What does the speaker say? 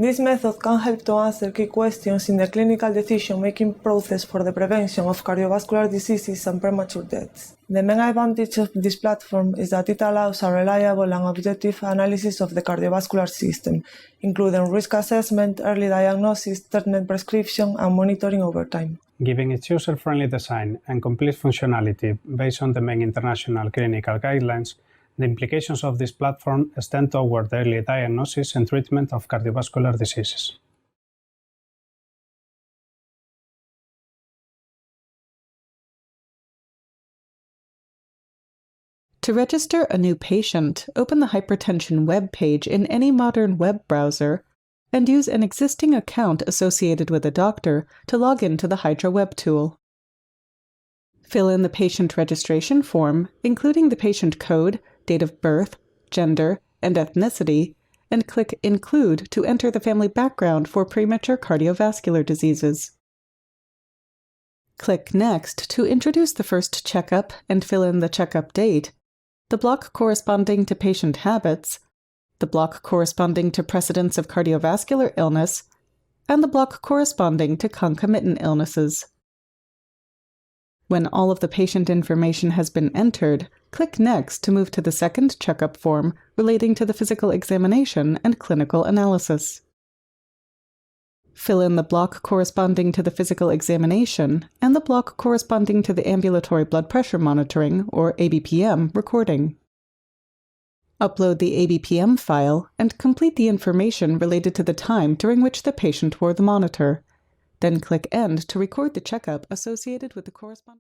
This method can help to answer key questions in the clinical decision-making process for the prevention of cardiovascular diseases and premature deaths. The main advantage of this platform is that it allows a reliable and objective analysis of the cardiovascular system, including risk assessment, early diagnosis, treatment prescription, and monitoring over time. Given its user-friendly design and complete functionality based on the main international clinical guidelines, the implications of this platform extend toward the early diagnosis and treatment of cardiovascular diseases. To register a new patient, open the hypertension web page in any modern web browser and use an existing account associated with a doctor to log into the Hydra web tool. Fill in the patient registration form, including the patient code, date of birth, gender, and ethnicity, and click Include to enter the family background for premature cardiovascular diseases. Click Next to introduce the first checkup and fill in the checkup date, the block corresponding to patient habits, the block corresponding to precedence of cardiovascular illness, and the block corresponding to concomitant illnesses. When all of the patient information has been entered, click Next to move to the second checkup form relating to the physical examination and clinical analysis. Fill in the block corresponding to the physical examination and the block corresponding to the ambulatory blood pressure monitoring, or ABPM, recording. Upload the ABPM file and complete the information related to the time during which the patient wore the monitor. Then click End to record the checkup associated with the corresponding.